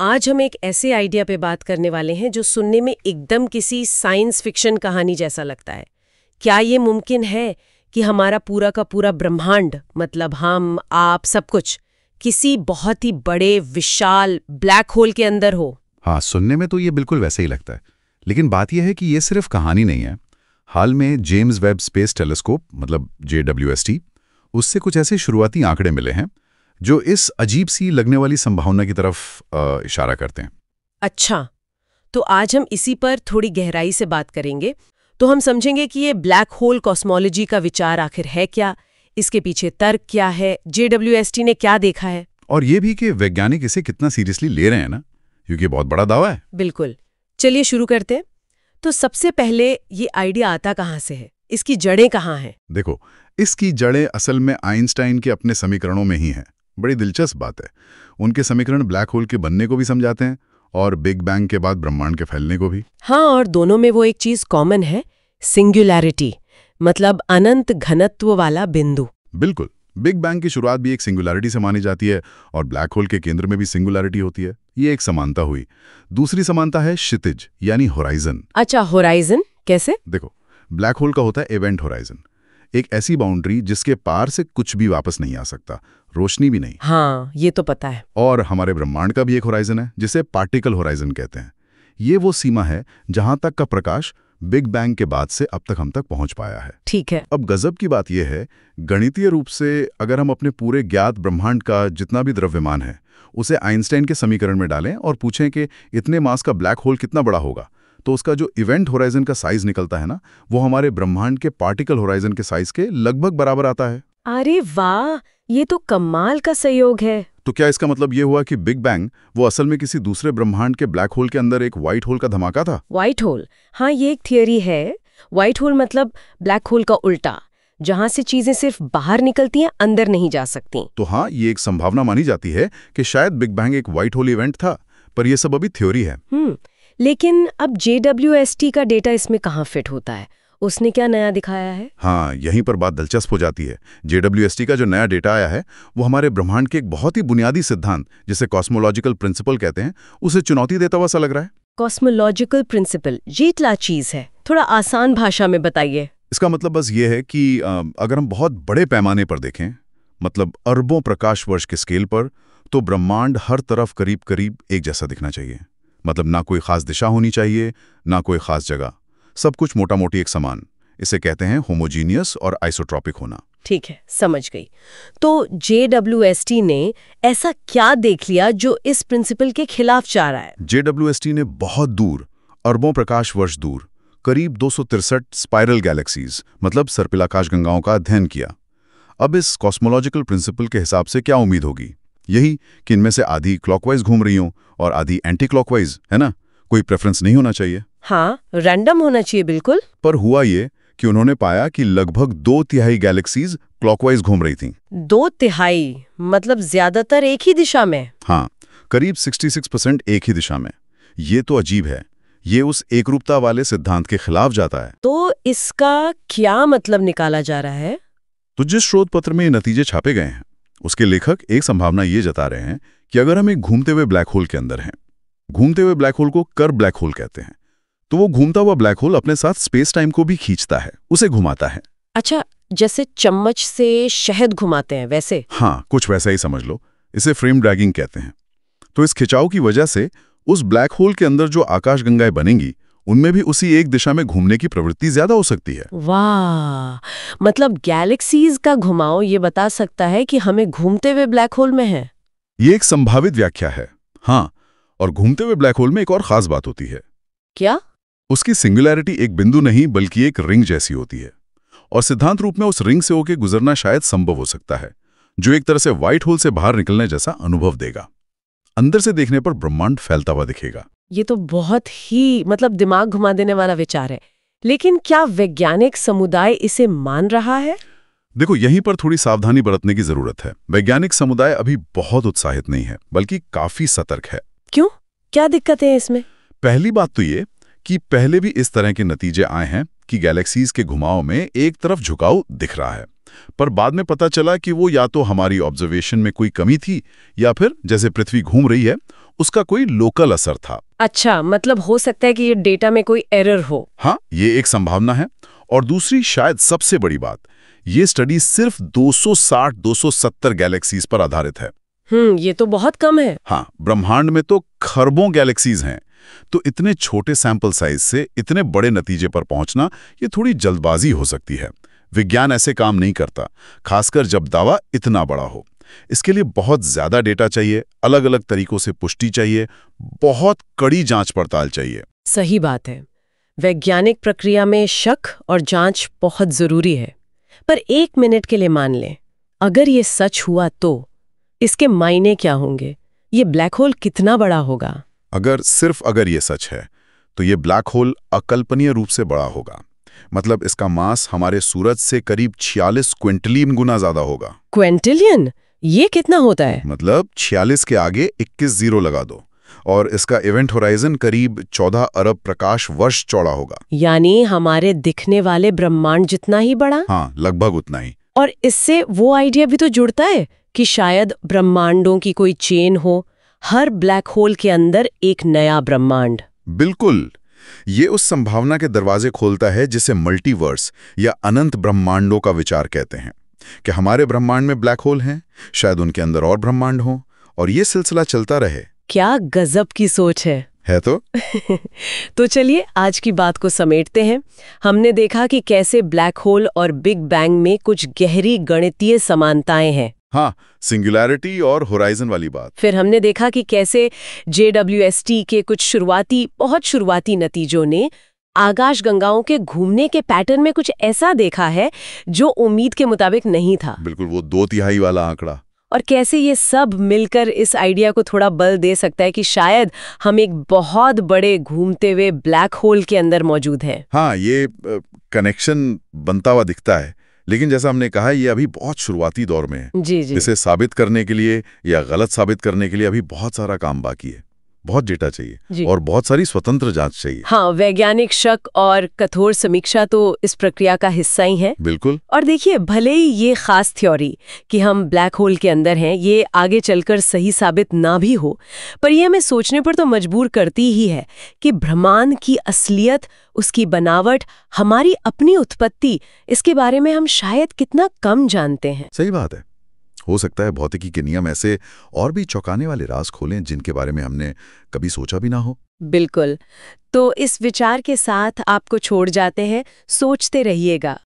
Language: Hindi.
आज हम एक ऐसे आइडिया पे बात करने वाले हैं जो सुनने में एकदम किसी साइंस फिक्शन कहानी जैसा लगता है। क्या ये मुमकिन है कि हमारा पूरा का पूरा ब्रह्मांड, मतलब हम, आप, सब कुछ किसी बहुत ही बड़े विशाल ब्लैक होल के अंदर हो? हाँ, सुनने में तो ये बिल्कुल वैसे ही लगता है, लेकिन बात यह है कि ये सिर्फ कहानी नहीं है। हाल में जेम्स वेब स्पेस टेलीस्कोप, मतलब JWST, उससे कुछ ऐसे शुरुआती आंकड़े मिले हैं जो इस अजीब सी लगने वाली संभावना की तरफ इशारा करते हैं। अच्छा, तो आज हम इसी पर थोड़ी गहराई से बात करेंगे। तो हम समझेंगे कि ये ब्लैक होल कॉस्मोलॉजी का विचार आखिर है क्या, इसके पीछे तर्क क्या है, JWST ने क्या देखा है, और ये भी कि वैज्ञानिक इसे कितना सीरियसली ले रहे हैं ना, क्योंकि बहुत बड़ा दावा है। बिल्कुल। चलिए शुरू करते हैं। तो सबसे पहले ये आइडिया आता कहाँ से है, इसकी जड़ें कहाँ हैं? देखो, इसकी जड़ें असल में आइंस्टाइन के अपने समीकरणों में ही हैं। बड़ी दिलचस्प बात है। उनके समीकरण ब्लैक होल के बनने को भी समझाते हैं और बिग बैंग के बाद ब्रह्मांड के फैलने को भी। हाँ, और दोनों में वो एक चीज कॉमन है, सिंगुलैरिटी, मतलब अनंत घनत्व वाला बिंदु। बिल्कुल, बिग बैंग की शुरुआत भी एक सिंगुलैरिटी से मानी जाती है और ब्लैक होल के केंद्र में भी सिंगुलैरिटी होती है। ये एक समानता हुई। दूसरी समानता है क्षितिज, यानी होराइजन। अच्छा, होराइजन कैसे? देखो, ब्लैक होल का होता है इवेंट होराइजन, एक ऐसी बाउंड्री जिसके पार से कुछ भी वापस नहीं आ सकता, रोशनी भी नहीं। हाँ, ये तो पता है। और हमारे ब्रह्मांड का भी एक होराइजन है जिसे पार्टिकल होराइजन कहते हैं। ये वो सीमा है जहां तक का प्रकाश बिग बैंग के बाद से अब तक हम तक पहुंच पाया है। ठीक है। अब गजब की बात यह है, गणितीय रूप से अगर हम अपने पूरे ज्ञात ब्रह्मांड का जितना भी द्रव्यमान है उसे आइंस्टाइन के समीकरण में डालें और पूछें कि इतने मास का ब्लैक होल कितना बड़ा होगा, तो उसका जो इवेंट होराइजन का साइज निकलता है ना, वो हमारे ब्रह्मांड के पार्टिकल होराइजन के साइज के लगभग बराबर आता है। अरे वाह, ये तो कमाल का संयोग है। तो क्या इसका मतलब ये हुआ कि बिग बैंग वो असल में किसी दूसरे ब्रह्मांड के ब्लैक होल के अंदर एक व्हाइट होल का धमाका था? व्हाइट होल, हाँ, ये एक थियरी है। व्हाइट होल मतलब ब्लैक होल का उल्टा, जहां से चीजें सिर्फ बाहर निकलती हैं, अंदर नहीं जा सकती। तो हाँ, ये एक संभावना मानी जाती है कि शायद बिग बैंग एक व्हाइट होल इवेंट था, पर यह सब अभी थ्योरी है। लेकिन अब JWST का डेटा इसमें कहाँ फिट होता है? उसने क्या नया दिखाया है? हाँ, यहीं पर बात दिलचस्प हो जाती है। JWST का जो नया डेटा आया है वो हमारे ब्रह्मांड के एक बहुत ही बुनियादी सिद्धांत, जिसे कॉस्मोलॉजिकल प्रिंसिपल कहते हैं, उसे चुनौती देता हुआ सा लग रहा है। कॉस्मोलॉजिकल प्रिंसिपल, ये क्या चीज है? थोड़ा आसान भाषा में बताइए। इसका मतलब बस ये है कि अगर हम बहुत बड़े पैमाने पर देखें, मतलब अरबों प्रकाश वर्ष के स्केल पर, तो ब्रह्मांड हर तरफ करीब करीब एक जैसा दिखना चाहिए। मतलब ना कोई खास दिशा होनी चाहिए, ना कोई खास जगह, सब कुछ मोटा मोटी एक समान। इसे कहते हैं होमोजीनियस और आइसोट्रॉपिक होना। ठीक है, समझ गई। तो JWST ने ऐसा क्या देख लिया जो इस प्रिंसिपल के खिलाफ जा रहा है? JWST ने बहुत दूर, अरबों प्रकाश वर्ष दूर, करीब 263 स्पाइरल गैलेक्सीज, मतलब सर्पिलाकाशगंगाओं का अध्ययन किया। अब इस कॉस्मोलॉजिकल प्रिंसिपल के हिसाब से क्या उम्मीद होगी? यही कि इनमें से आधी क्लॉकवाइज घूम रही हों और आधी एंटी क्लॉकवाइज, है ना? कोई प्रेफरेंस नहीं होना चाहिए। हाँ, रैंडम होना चाहिए, बिल्कुल। पर हुआ ये कि उन्होंने पाया कि लगभग 2/3 गैलेक्सीज क्लॉकवाइज घूम रही थीं। 2/3 मतलब ज्यादातर एक ही दिशा में? हाँ, करीब 66% एक ही दिशा में। ये तो अजीब है। ये उस एकरूपता वाले सिद्धांत के खिलाफ जाता है। तो इसका क्या मतलब निकाला जा रहा है? तो जिस शोध पत्र में ये नतीजे छापे गए हैं, उसके लेखक एक संभावना ये जता रहे हैं कि अगर हम एक घूमते हुए ब्लैक होल के अंदर हैं, घूमते हुए ब्लैक होल को कर्व ब्लैक होल कहते हैं, तो वो घूमता हुआ ब्लैक होल अपने साथ स्पेस टाइम को भी खींचता है, उसे घुमाता है। अच्छा, जैसे चम्मच से शहद घुमाते हैं वैसे? हाँ, कुछ वैसा ही समझ लो। इसे फ्रेम ड्रैगिंग कहते हैं। तो इस खिंचाव की वजह से उस ब्लैक होल के अंदर जो आकाशगंगाएं बनेंगी, उनमें भी उसी एक दिशा में घूमने की प्रवृत्ति ज्यादा हो सकती है। वाह, मतलब गैलेक्सीज का घुमाव ये बता सकता है कि हमें घूमते हुए ब्लैक होल में है। ये एक संभावित व्याख्या है। हाँ, और घूमते हुए ब्लैक होल में एक और खास बात होती है। क्या? उसकी सिंगुलैरिटी एक बिंदु नहीं बल्कि एक रिंग जैसी होती है, और सिद्धांत रूप में उस रिंग से होकर गुजरना शायद संभव हो सकता है, जो एक तरह से व्हाइट होल से बाहर निकलने जैसा अनुभव देगा। अंदर से देखने पर ब्रह्मांड फैलता हुआ दिखेगा। ये तो बहुत ही दिमाग घुमा देने वाला विचार है। लेकिन क्या वैज्ञानिक समुदाय इसे मान रहा है? देखो, यहीं पर थोड़ी सावधानी बरतने की जरूरत है। वैज्ञानिक समुदाय अभी बहुत उत्साहित नहीं है, बल्कि काफी सतर्क है। क्यों? क्या दिक्कत है इसमें? पहली बात तो ये कि पहले भी इस तरह के नतीजे आए हैं कि गैलेक्सीज के घुमाव में एक तरफ झुकाव दिख रहा है, पर बाद में पता चला कि वो या तो हमारी ऑब्जर्वेशन में कोई कमी थी, या फिर जैसे पृथ्वी घूम रही है उसका कोई लोकल असर था। अच्छा, मतलब हो सकता है कि ये डेटा में कोई एरर हो। हाँ, ये एक संभावना है। और दूसरी, शायद सबसे बड़ी बात, ये स्टडी सिर्फ 260-270 गैलेक्सीज पर आधारित है। ये तो बहुत कम है। हाँ, ब्रह्मांड में तो खरबों गैलेक्सीज हैं। तो इतने छोटे सैंपल साइज से इतने बड़े नतीजे पर पहुंचना, ये थोड़ी जल्दबाजी हो सकती है। विज्ञान ऐसे काम नहीं करता, खासकर जब दावा इतना बड़ा हो। इसके लिए बहुत ज्यादा डेटा चाहिए, अलग अलग तरीकों से पुष्टि चाहिए, बहुत कड़ी जांच पड़ताल चाहिए। सही बात है। वैज्ञानिक प्रक्रिया में शक और जांच बहुत जरूरी है। पर 1 मिनट के लिए मान लें, अगर ये सच हुआ तो इसके मायने क्या होंगे? ये ब्लैक होल कितना बड़ा होगा? अगर ये सच है, तो ये ब्लैक होल अकल्पनीय रूप से बड़ा होगा। मतलब इसका मास हमारे सूरज से करीब 46 क्विंटलियन गुना ज्यादा होगा। क्विंटलियन? ये कितना होता है? मतलब 46 के आगे 21 जीरो लगा दो। और इसका इवेंट होराइजन करीब 14 अरब प्रकाश वर्ष चौड़ा होगा। यानी हमारे दिखने वाले ब्रह्मांड जितना ही बड़ा? हाँ, लगभग उतना ही। और इससे वो आइडिया भी तो जुड़ता है कि शायद ब्रह्मांडों की कोई चेन हो, हर ब्लैक होल के अंदर एक नया ब्रह्मांड। बिल्कुल। ये उस संभावना के दरवाजे खोलता है जिसे मल्टीवर्स या अनंत ब्रह्मांडों का विचार कहते हैं, कि हमारे ब्रह्मांड में ब्लैक होल हैं, शायद उनके अंदर और ब्रह्मांड हों, और ये सिलसिला चलता रहे। क्या गजब की सोच है तो तो चलिए आज की बात को समेटते हैं। हमने देखा कि कैसे ब्लैक होल और बिग बैंग में कुछ गहरी गणितीय समानताएं हैं। हाँ, सिंगुलैरिटी और होराइजन वाली बात। फिर हमने देखा कि कैसे JWST के कुछ बहुत शुरुआती नतीजों ने आकाशगंगाओं के घूमने के पैटर्न में कुछ ऐसा देखा है जो उम्मीद के मुताबिक नहीं था। बिल्कुल, वो 2/3 वाला आंकड़ा। और कैसे ये सब मिलकर इस आइडिया को थोड़ा बल दे सकता है कि शायद हम एक बहुत बड़े घूमते हुए ब्लैक होल के अंदर मौजूद हैं। हाँ, ये कनेक्शन बनता हुआ दिखता है, लेकिन जैसा हमने कहा, ये अभी बहुत शुरुआती दौर में है। जी जी। इसे साबित करने के लिए या गलत साबित करने के लिए अभी बहुत सारा काम बाकी है। बहुत डेटा चाहिए और बहुत सारी स्वतंत्र जांच चाहिए। हाँ, वैज्ञानिक शक और कठोर समीक्षा तो इस प्रक्रिया का हिस्सा ही है। बिल्कुल। और देखिए, भले ही ये खास थ्योरी कि हम ब्लैक होल के अंदर हैं, ये आगे चलकर सही साबित ना भी हो, पर ये हमें सोचने पर तो मजबूर करती ही है कि ब्रह्मांड की असलियत, उसकी बनावट, हमारी अपनी उत्पत्ति, इसके बारे में हम शायद कितना कम जानते हैं। सही बात है। हो सकता है भौतिकी के नियम ऐसे और भी चौंकाने वाले राज खोलें जिनके बारे में हमने कभी सोचा भी ना हो। बिल्कुल। तो इस विचार के साथ आपको छोड़ जाते हैं। सोचते रहिएगा।